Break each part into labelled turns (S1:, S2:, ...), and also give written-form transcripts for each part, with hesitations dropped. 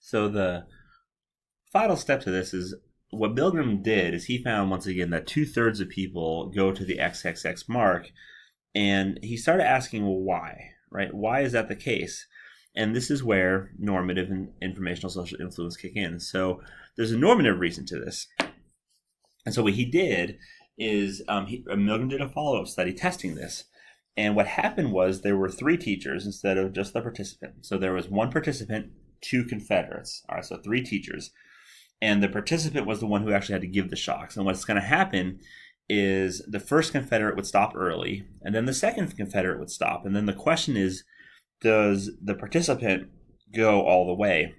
S1: So the final step to this is what Milgram did is he found once again that 2/3 of people go to the XXX mark, and he started asking, well, why? Right? Why is that the case? And this is where normative and informational social influence kick in. So there's a normative reason to this. And so what he did is Milgram did a follow-up study testing this. And what happened was there were 3 teachers instead of just the participant. So there was 1 participant, 2 Confederates. All right, so 3 teachers. And the participant was the one who actually had to give the shocks. And what's going to happen is the first Confederate would stop early, and then the second Confederate would stop. And then the question is, does the participant go all the way?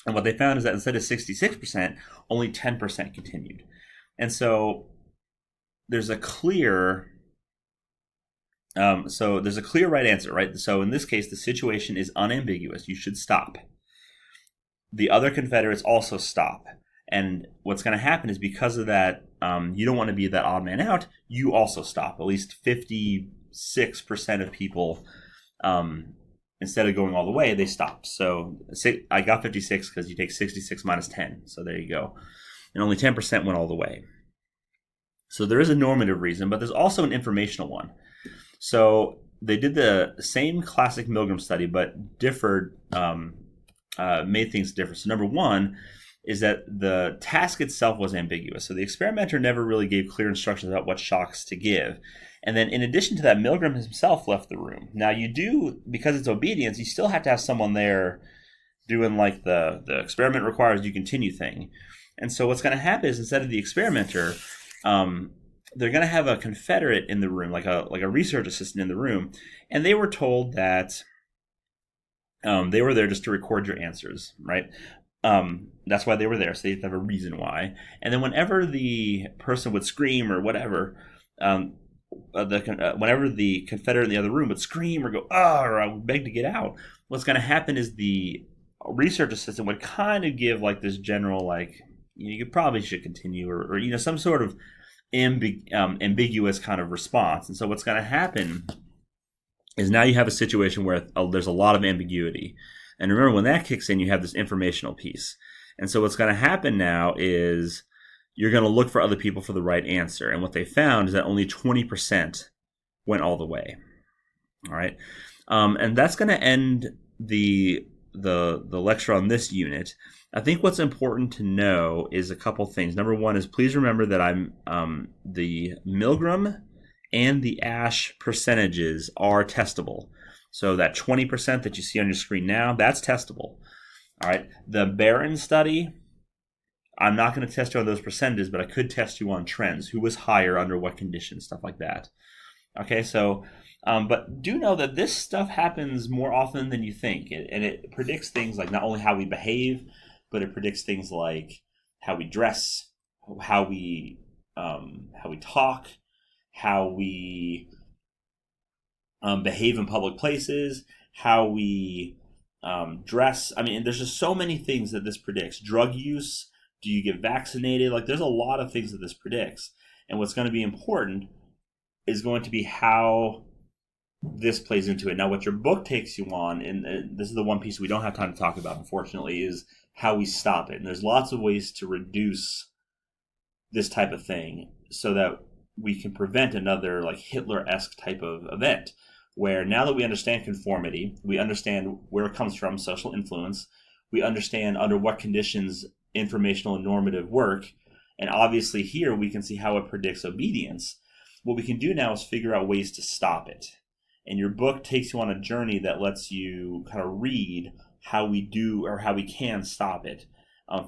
S1: And what they found is that instead of 66%, only 10% continued. And so there's a clear right answer, right? So in this case, the situation is unambiguous. You should stop. The other Confederates also stop. And what's going to happen is because of that, you don't want to be that odd man out. You also stop. At least 56% of people, instead of going all the way, they stop. So I got 56 because you take 66 minus 10. So there you go. And only 10% went all the way. So there is a normative reason, but there's also an informational one. So they did the same classic Milgram study, but differed, made things different. So number one is that the task itself was ambiguous. So the experimenter never really gave clear instructions about what shocks to give. And then in addition to that, Milgram himself left the room. Now you do, because it's obedience, you still have to have someone there doing like the experiment requires you continue thing. And so what's going to happen is instead of the experimenter, they're going to have a Confederate in the room, like a research assistant in the room. And they were told that they were there just to record your answers, right? That's why they were there. So they have to have a reason why. And then whenever the person would scream or whatever, whenever the Confederate in the other room would scream or go, or beg to get out, what's going to happen is the research assistant would kind of give like this general, like, you probably should continue or some sort of ambiguous kind of response. And so what's going to happen is now you have a situation where there's a lot of ambiguity. And remember, when that kicks in, you have this informational piece. And so what's going to happen now is you're going to look for other people for the right answer. And what they found is that only 20% went all the way. All right. And that's going to end the lecture on this unit. I think what's important to know is a couple things. Number one is please remember that I'm the Milgram and the Asch percentages are testable. So that 20% that you see on your screen now, that's testable. All right. The Barron study, I'm not going to test you on those percentages, but I could test you on trends. Who was higher under what conditions, stuff like that. Okay, so, but do know that this stuff happens more often than you think. And it predicts things like not only how we behave, but it predicts things like how we dress, how we talk, how we behave in public places, how we dress. I mean, there's just so many things that this predicts. Drug use, do you get vaccinated? Like, there's a lot of things that this predicts. And what's going to be important is going to be how this plays into it. Now, what your book takes you on, and this is the one piece we don't have time to talk about, unfortunately, is how we stop it. And there's lots of ways to reduce this type of thing so that we can prevent another like Hitler-esque type of event where now that we understand conformity, we understand where it comes from, social influence, we understand under what conditions informational and normative work, and obviously here we can see how it predicts obedience. What we can do now is figure out ways to stop it. And your book takes you on a journey that lets you kind of read how we do or how we can stop it.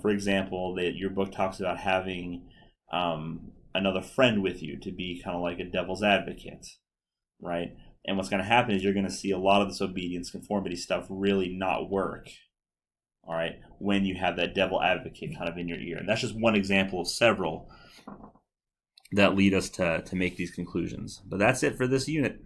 S1: For example, that your book talks about having another friend with you to be kind of like a devil's advocate, right? And what's going to happen is you're going to see a lot of this obedience conformity stuff really not work, all right, when you have that devil advocate kind of in your ear. And that's just one example of several that lead us to make these conclusions. But that's it for this unit.